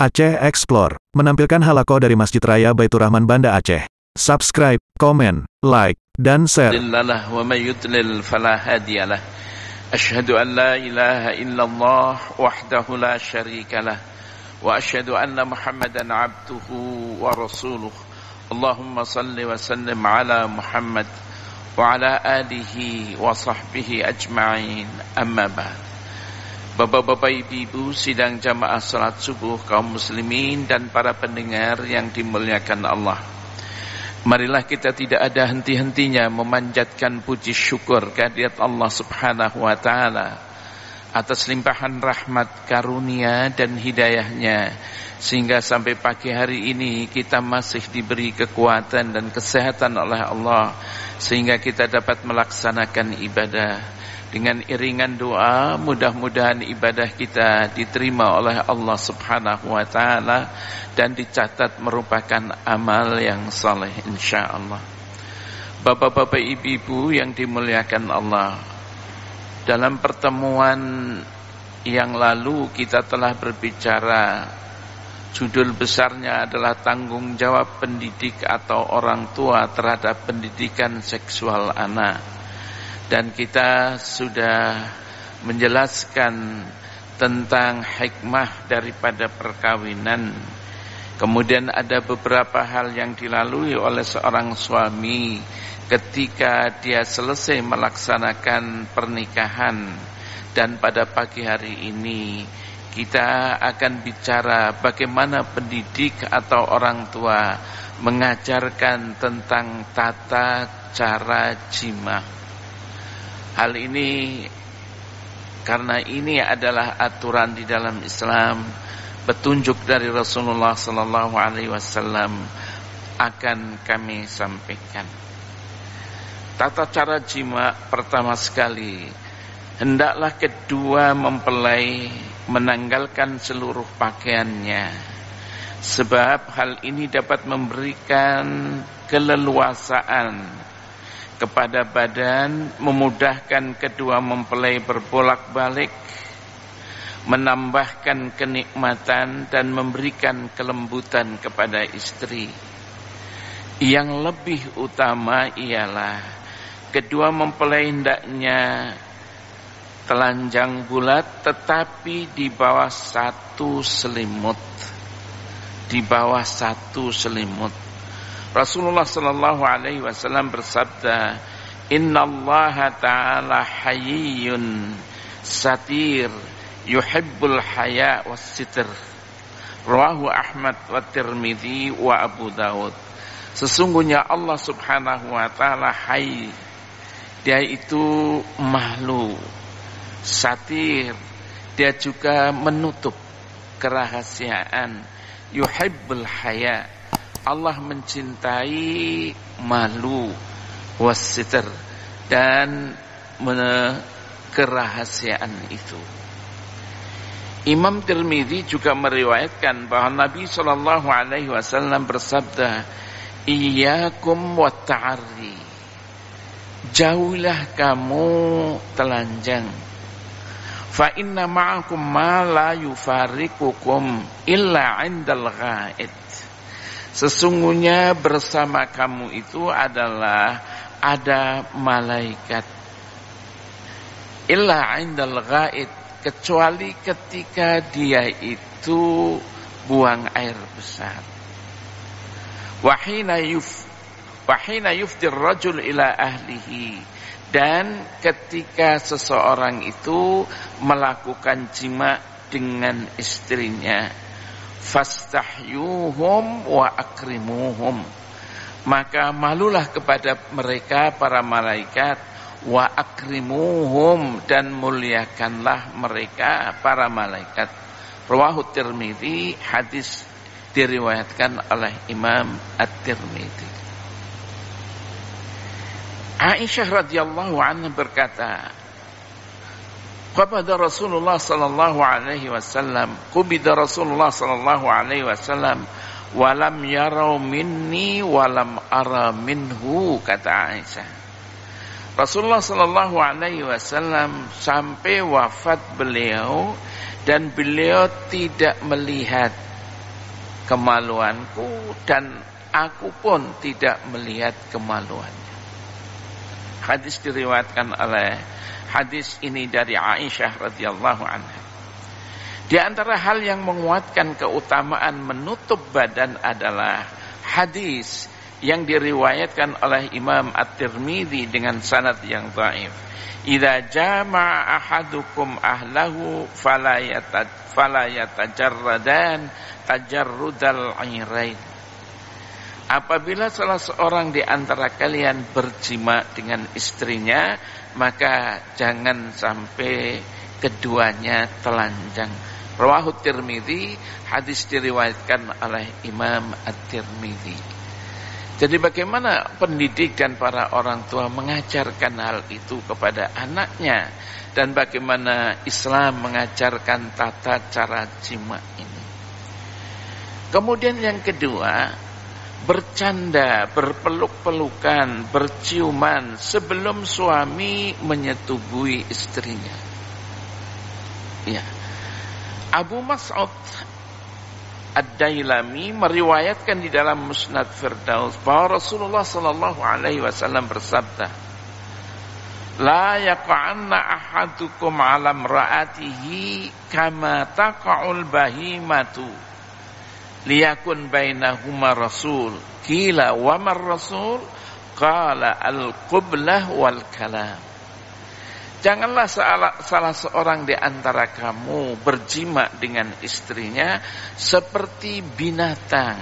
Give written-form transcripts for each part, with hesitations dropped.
Aceh Explore menampilkan halaqah dari Masjid Raya Baitur Rahman Banda Aceh. Subscribe, komen, like, dan share. Wa may yudlil fala hadiyalah. Asyhadu an la ilaha illallah wahdahu la syarikalah wa asyhadu anna Muhammadan abduhu wa rasuluh. Allahumma salli wa sallim ala Muhammad wa ala alihi wa sahbihi ajma'in. Amma ba'd. Bapak-bapak, ibu-ibu, sidang jamaah salat subuh kaum muslimin dan para pendengar yang dimuliakan Allah. Marilah kita tidak ada henti-hentinya memanjatkan puji syukur kehadirat Allah Subhanahu wa taala atas limpahan rahmat, karunia dan hidayahnya, sehingga sampai pagi hari ini kita masih diberi kekuatan dan kesehatan oleh Allah, sehingga kita dapat melaksanakan ibadah. Dengan iringan doa, mudah-mudahan ibadah kita diterima oleh Allah Subhanahu wa taala dan dicatat merupakan amal yang saleh insyaallah. Bapak-bapak, ibu-ibu yang dimuliakan Allah, dalam pertemuan yang lalu kita telah berbicara, judul besarnya adalah tanggung jawab pendidik atau orang tua terhadap pendidikan seksual anak. Dan kita sudah menjelaskan tentang hikmah daripada perkawinan. Kemudian ada beberapa hal yang dilalui oleh seorang suami ketika dia selesai melaksanakan pernikahan. Dan pada pagi hari ini kita akan bicara bagaimana pendidik atau orang tua mengajarkan tentang tata cara jima. Hal ini karena ini adalah aturan di dalam Islam, petunjuk dari Rasulullah sallallahu alaihi wasallam, akan kami sampaikan. Tata cara jima pertama sekali, hendaklah kedua mempelai menanggalkan seluruh pakaiannya, sebab hal ini dapat memberikan keleluasaan kepada badan, memudahkan kedua mempelai berbolak-balik, menambahkan kenikmatan dan memberikan kelembutan kepada istri. Yang lebih utama ialah kedua mempelai hendaknya telanjang bulat tetapi di bawah satu selimut. Di bawah satu selimut. Rasulullah sallallahu alaihi wasallam bersabda, "Innallaha ta'ala hayyun satir, yuhibbul haya was sitr." Rawahu Ahmad wa Tirmidzi wa Abu Daud. Sesungguhnya Allah Subhanahu wa taala hayy. Dia itu malu, satir, dia juga menutup kerahasiaan, yuhibbul haya. Allah mencintai malu wasitr dan kerahasiaan itu. Imam Tirmidzi juga meriwayatkan bahwa Nabi sallallahu alaihi wasallam bersabda, "Iyyakum wat ta'arri." Jauhilah kamu telanjang. Fa inna ma'akum ma la yufariqukum illa 'indal ghaid. Sesungguhnya bersama kamu itu adalah ada malaikat. Illa 'indal ghaid, kecuali ketika dia itu buang air besar. Wa hina yufdir rajul ila ahlihi, dan ketika seseorang itu melakukan jima dengan istrinya. Fastahyuhum wa akrimuhum, maka malulah kepada mereka para malaikat, wa akrimuhum, dan muliakanlah mereka para malaikat. Rawahu Tirmidzi, hadis diriwayatkan oleh Imam At-Tirmidzi. Aisyah radhiyallahu anha berkata, Qubida Rasulullah sallallahu alaihi wasallam walam yarau minni walam ara minhu, kata Aisyah. Rasulullah sallallahu alaihi wasallam sampai wafat beliau dan beliau tidak melihat kemaluanku dan aku pun tidak melihat kemaluannya. Hadis diriwayatkan oleh hadis ini dari Aisyah radhiyallahu anha. Di antara hal yang menguatkan keutamaan menutup badan adalah hadis yang diriwayatkan oleh Imam At-Tirmidzi dengan sanad yang dhaif. Idza jama'a ahadukum ahlahu fala yatajarradan tajarrudal 'airain. Apabila salah seorang di antara kalian berjima dengan istrinya, maka jangan sampai keduanya telanjang. Rawahu Tirmidzi, hadis diriwayatkan oleh Imam At-Tirmidzi. Jadi bagaimana pendidikan para orang tua mengajarkan hal itu kepada anaknya, dan bagaimana Islam mengajarkan tata cara jima ini. Kemudian yang kedua, bercanda, berpeluk-pelukan, berciuman sebelum suami menyetubuhi istrinya. Ya. Abu Mas'ud Ad-Dailami meriwayatkan di dalam Musnad Firdaus bahwa Rasulullah sallallahu alaihi wasallam bersabda, "La yaqa'anna ahadukum 'ala imra'atihi kama taqa'ul bahimatu liyakun bainahuma rasul." Qila wa mar rasul? Qala al-qublah wal kalam. Janganlah salah seorang di antara kamu berjima dengan istrinya seperti binatang.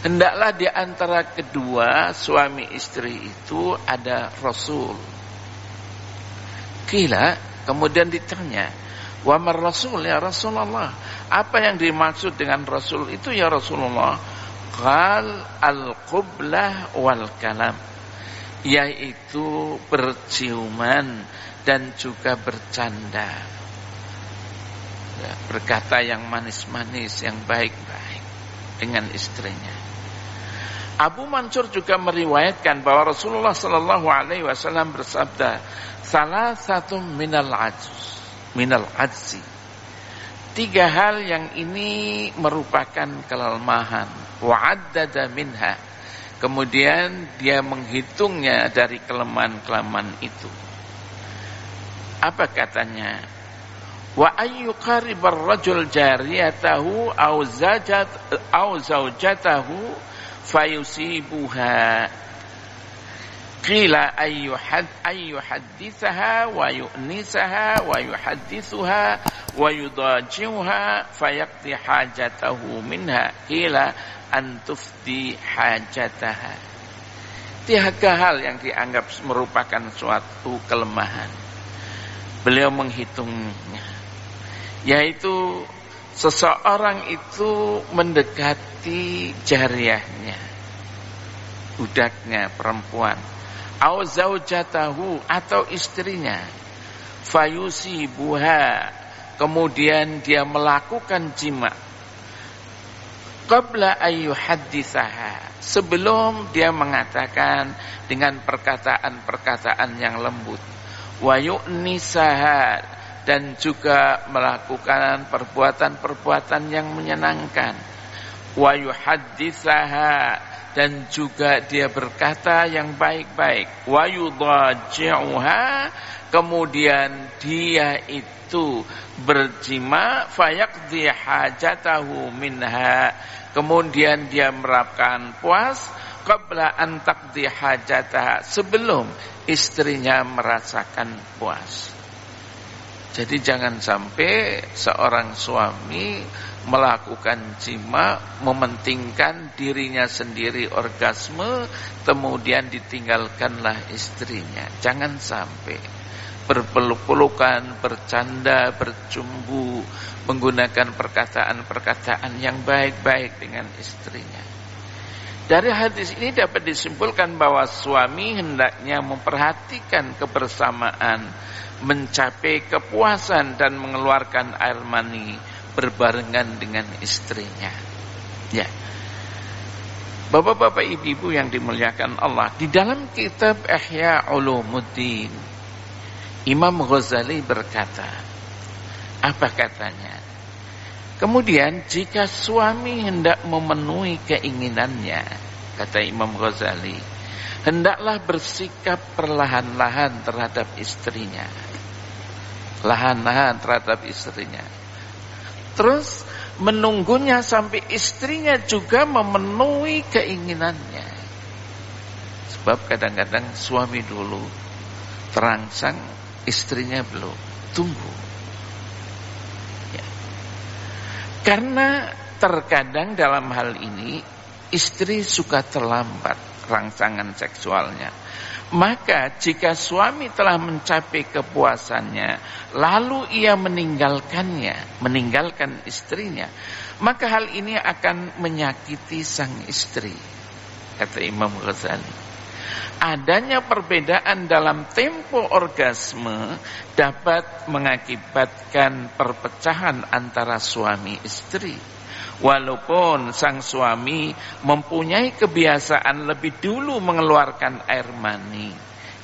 Hendaklah di antara kedua suami istri itu ada Rasul. Qila, kemudian ditanya, wa mar Rasul ya Rasulullah? Apa yang dimaksud dengan Rasul itu ya Rasulullah? Qal al-qublah wal kalam. Yaitu berciuman dan juga bercanda, ya, berkata yang manis-manis, yang baik-baik dengan istrinya. Abu Mansur juga meriwayatkan bahwa Rasulullah sallallahu alaihi wasallam bersabda, salah satu minal ajzi. 3 hal yang ini merupakan kelemahan. Wa'addada minha. Kemudian dia menghitungnya dari kelemahan-kelemahan itu. Apa katanya? Wa ayyuqaribar rajul jariyatahu au zaujatahu fayusibuha. Qila ayyuhaddithaha wa yu'nisaha wa yuhaddithuha wa yudaji'uha fayaqdi hajatahu minha. Qila antufdi hajataha. 3 hal yang dianggap merupakan suatu kelemahan. Beliau menghitungnya, yaitu seseorang itu mendekati jariyahnya, budaknya perempuan, au zaujatahu atau istrinya, fayusibuha, kemudian dia melakukan jima, qabla ayyuhadditsaha, sebelum dia mengatakan dengan perkataan-perkataan yang lembut, wa yu'nisaha, dan juga melakukan perbuatan-perbuatan yang menyenangkan, wa yuhadditsaha, dan juga dia berkata yang baik-baik, wa yudaji'uha, kemudian dia itu berjima, fayaqdi hajatahu minha, kemudian dia merapkan puas, qabla an taqdi hajataha, sebelum istrinya merasakan puas. Jadi jangan sampai seorang suami melakukan jima, mementingkan dirinya sendiri orgasme, kemudian ditinggalkanlah istrinya. Jangan sampai berpeluk-pelukan, bercanda, bercumbu, menggunakan perkataan-perkataan yang baik-baik dengan istrinya. Dari hadis ini dapat disimpulkan bahwa suami hendaknya memperhatikan kebersamaan, mencapai kepuasan dan mengeluarkan air mani berbarengan dengan istrinya. Ya. Bapak-bapak, ibu-ibu yang dimuliakan Allah, di dalam kitab Ihya Ulumuddin, Imam Ghazali berkata, apa katanya? Kemudian jika suami hendak memenuhi keinginannya, kata Imam Ghazali, hendaklah bersikap perlahan-lahan terhadap istrinya. Lahan-lahan terhadap istrinya. Terus menunggunya sampai istrinya juga memenuhi keinginannya. Sebab kadang-kadang suami dulu terangsang, istrinya belum. Tunggu. Ya. Karena terkadang dalam hal ini istri suka terlambat rangsangan seksualnya. Maka jika suami telah mencapai kepuasannya, lalu ia meninggalkan istrinya, maka hal ini akan menyakiti sang istri, kata Imam Ghazali. Adanya perbedaan dalam tempo orgasme dapat mengakibatkan perpecahan antara suami istri. Walaupun sang suami mempunyai kebiasaan lebih dulu mengeluarkan air mani.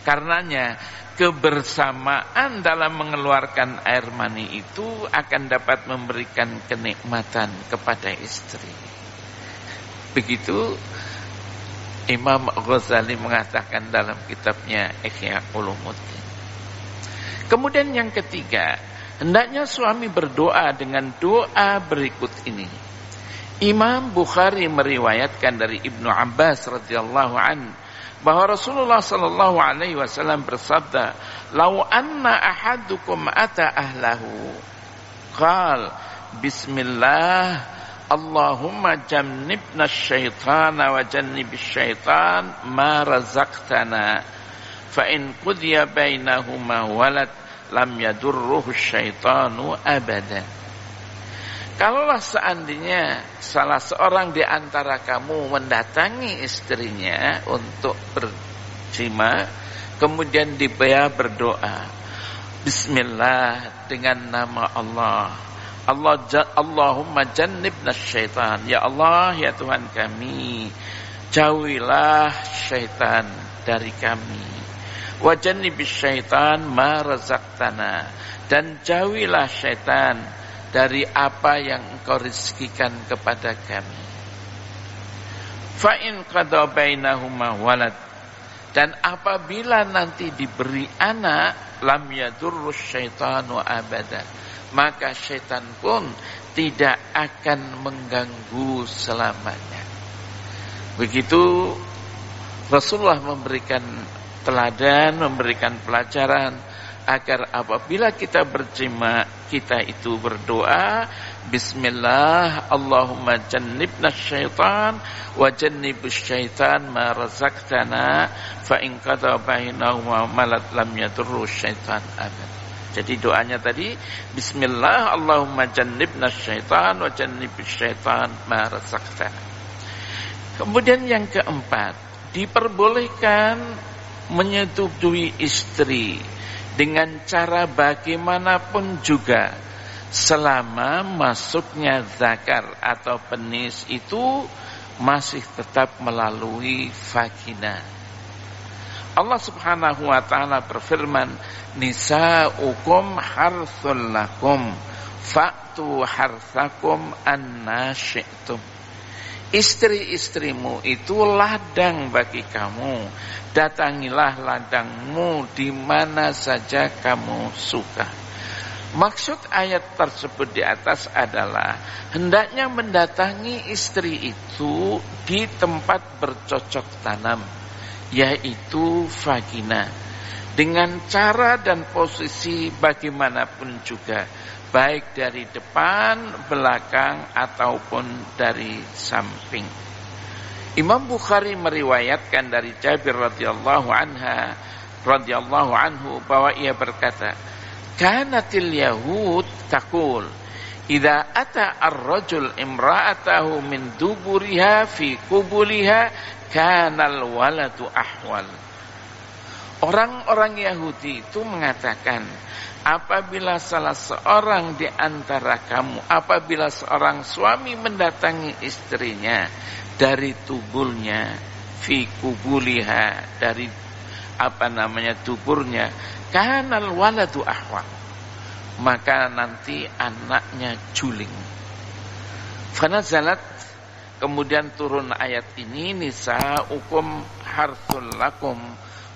Karenanya kebersamaan dalam mengeluarkan air mani itu akan dapat memberikan kenikmatan kepada istri. Begitu Imam Ghazali mengatakan dalam kitabnya Ihya Ulumuddin. Kemudian yang ketiga, hendaknya suami berdoa dengan doa berikut ini. Imam Bukhari meriwayatkan dari Ibnu Abbas radhiyallahu an bahwa Rasulullah sallallahu alaihi wasallam bersabda, "Lau anna ahadukum ata ahlahu qal bismillah Allahumma jannibna syaitana wa jannibis syaitan ma razaqtana fa in qudiya bainahuma walad lam yadurruhu syaitanu abadan." Kalaulah seandainya salah seorang di antara kamu mendatangi istrinya untuk berjima, kemudian dia berdoa, Bismillah, dengan nama Allah. Allahumma jannibna syaitan. Ya Allah, ya Tuhan kami, jauhilah syaitan dari kami. Wa jannibis syaitan ma razaqtana. Dan jauhilah syaitan dari apa yang engkau rezekikan kepada kami. Fa in qada bainahuma walad, dan apabila nanti diberi anak, lam yadurrus syaitanu abada, maka syaitan pun tidak akan mengganggu selamanya. Begitu Rasulullah memberikan teladan, memberikan pelajaran agar apabila kita berjima, kita itu berdoa, Bismillah, Allahumma jannibna syaitan wa jannibus syaitan ma razaqtana fa in qada bainahuma malat lam yadurru syaitan abad. Jadi doanya tadi, Bismillah, Allahumma jannibna syaitan wa jannibus syaitan ma razaqtana. Kemudian yang keempat, diperbolehkan menyetujui istri dengan cara bagaimanapun juga, selama masuknya zakar atau penis itu masih tetap melalui vagina. Allah Subhanahu wa taala berfirman, Nisa'ukum harthul lakum fa'tu harthakum anna syi'tum. Istri-istrimu itu ladang bagi kamu, datangilah ladangmu di mana saja kamu suka. Maksud ayat tersebut di atas adalah hendaknya mendatangi istri itu di tempat bercocok tanam, yaitu vagina, dengan cara dan posisi bagaimanapun juga, baik dari depan, belakang, ataupun dari samping. Imam Bukhari meriwayatkan dari Jabir radhiyallahu anhu bahwa ia berkata, Kanatil Yahud taqul, idza ata ar-rajul imra'atahu min duburiha fi qubuliha kanal waladu ahwal. Orang-orang Yahudi itu mengatakan, apabila salah seorang di antara kamu, apabila seorang suami mendatangi istrinya dari tuburnya, fi kubuliha, dari tuburnya, kanal waladu ahwal, maka nanti anaknya juling. Fanazalat, kemudian turun ayat ini, nisa'ukum harthul lakum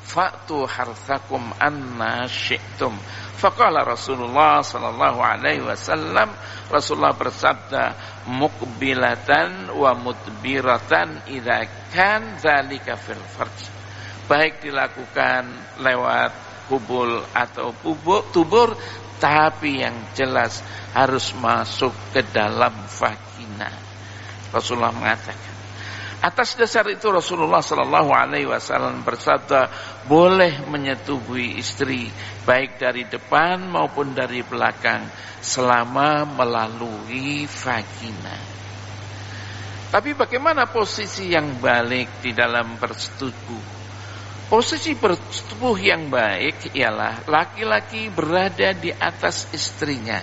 fa'tu harthakum anna syi'tum. Faqala Rasulullah sallallahu alaihi wasallam, Rasulullah bersabda, muqbilatan wa mudbiratan idza kan dzalika fil farj. Baik dilakukan lewat hubul atau tubur, tapi yang jelas harus masuk ke dalam vagina. Rasulullah mengatakan. Atas dasar itu Rasulullah sallallahu alaihi wasallam bersabda, boleh menyetubuhi istri baik dari depan maupun dari belakang selama melalui vagina. Tapi bagaimana posisi yang baik di dalam bersetubuh? Posisi bersetubuh yang baik ialah laki-laki berada di atas istrinya.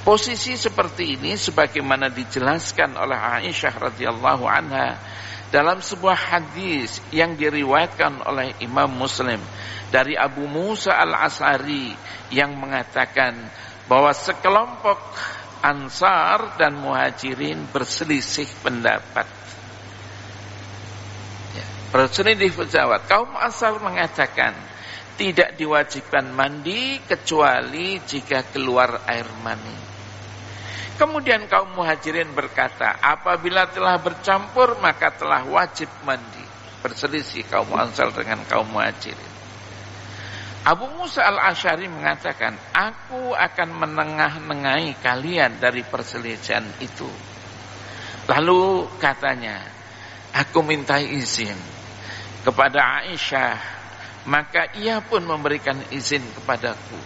Posisi seperti ini sebagaimana dijelaskan oleh Aisyah radhiyallahu anha dalam sebuah hadis yang diriwayatkan oleh Imam Muslim dari Abu Musa al-Asy'ari yang mengatakan bahwa sekelompok Ansar dan Muhajirin berselisih pendapat. Berselisih pendapat. Kaum Ansar mengatakan tidak diwajibkan mandi kecuali jika keluar air mani. Kemudian kaum Muhajirin berkata, apabila telah bercampur maka telah wajib mandi. Berselisih kaum Ansar dengan kaum Muhajirin. Abu Musa al-Asy'ari mengatakan, aku akan menengah-nengahi kalian dari perselisihan itu. Lalu katanya, aku minta izin kepada Aisyah, maka ia pun memberikan izin kepadaku.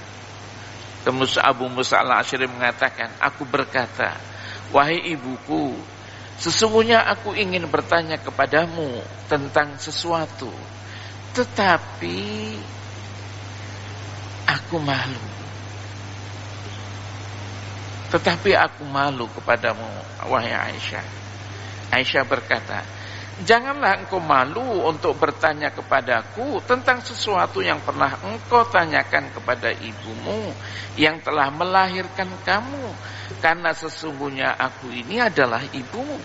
Kemudian Abu Musa al-Asy'ari mengatakan, aku berkata, wahai ibuku, sesungguhnya aku ingin bertanya kepadamu tentang sesuatu, tetapi aku malu. Kepadamu, wahai Aisyah. Aisyah berkata, janganlah engkau malu untuk bertanya kepadaku tentang sesuatu yang pernah engkau tanyakan kepada ibumu yang telah melahirkan kamu, karena sesungguhnya aku ini adalah ibumu.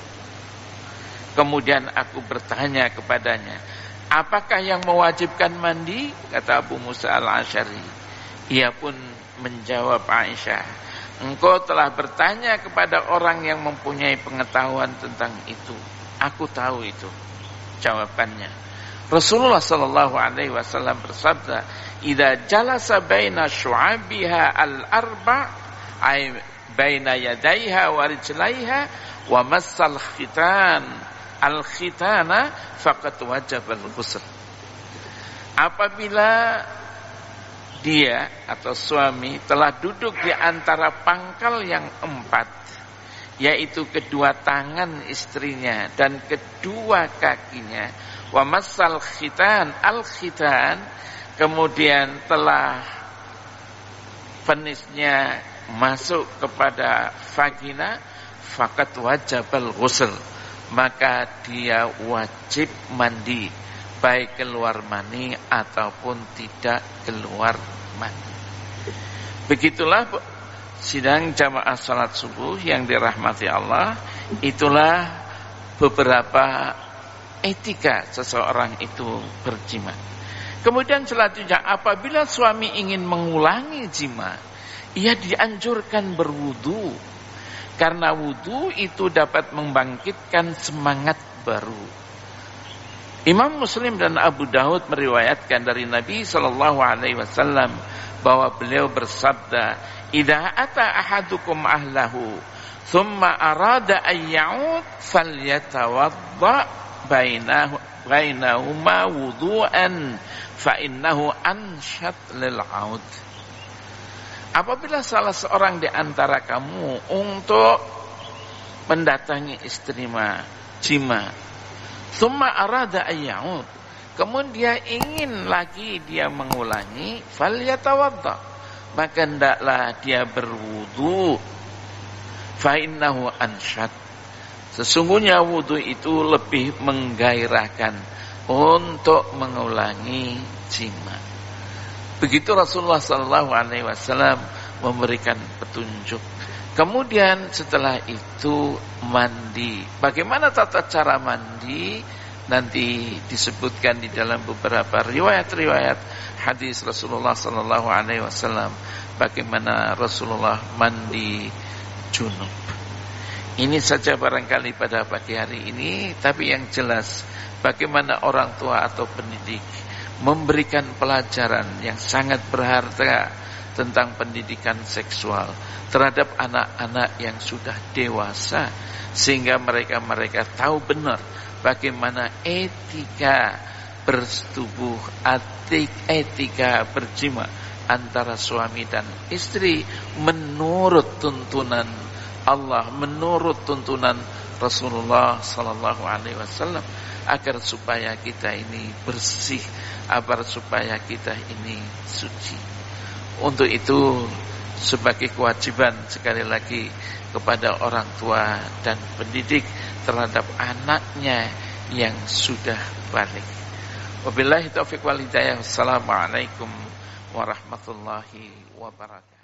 Kemudian aku bertanya kepadanya, apakah yang mewajibkan mandi? Kata Abu Musa al-Asy'ari. Ia pun menjawab, Aisyah, engkau telah bertanya kepada orang yang mempunyai pengetahuan tentang itu. Aku tahu itu jawabannya. Rasulullah sallallahu alaihi wasallam bersabda, "Idza jalasa baina syu'abiha al-arba' ay baina yadayha wa rijlaiha wa massal khitan al-khitana faqad wajaba al-ghusl." Apabila dia atau suami telah duduk di antara pangkal yang 4, yaitu kedua tangan istrinya dan kedua kakinya, wa massal khitan al-khitan, kemudian telah penisnya masuk kepada vagina, faqad wajabal ghusl, maka dia wajib mandi, baik keluar mani ataupun tidak keluar mani. Begitulah sidang jamaah salat subuh yang dirahmati Allah. Itulah beberapa etika seseorang itu berjima. Kemudian selanjutnya, apabila suami ingin mengulangi jima, ia dianjurkan berwudu, karena wudu itu dapat membangkitkan semangat baru. Imam Muslim dan Abu Daud meriwayatkan dari Nabi SAW bahwa beliau bersabda, "Idza ata ahadukum ahlahu, thumma arada an ya'ud, falyatawadda bainahuma wudu'an, fa innahu anshat lil 'aud." Apabila salah seorang di antara kamu untuk mendatangi istri jima, thumma arada an ya'ud, kemudian dia ingin lagi dia mengulangi, falyatawadda, maka hendaklah dia berwudu, fa innahu ansyad, sesungguhnya wudu itu lebih menggairahkan untuk mengulangi jima. Begitu Rasulullah SAW memberikan petunjuk. Kemudian setelah itu mandi. Bagaimana tata cara mandi? Nanti disebutkan di dalam beberapa riwayat-riwayat hadis Rasulullah sallallahu alaihi wasallam bagaimana Rasulullah mandi junub. Ini saja barangkali pada pagi hari ini, tapi yang jelas bagaimana orang tua atau pendidik memberikan pelajaran yang sangat berharga tentang pendidikan seksual terhadap anak-anak yang sudah dewasa, sehingga mereka tahu benar bagaimana etika bersetubuh, etika berjima antara suami dan istri menurut tuntunan Allah, menurut tuntunan Rasulullah sallallahu alaihi wasallam, agar supaya kita ini bersih, agar supaya kita ini suci. Untuk itu sebagai kewajiban sekali lagi kepada orang tua dan pendidik terhadap anaknya yang sudah balik. Wabillahi taufiq wal hidayah. Wassalamualaikum warahmatullahi wabarakatuh.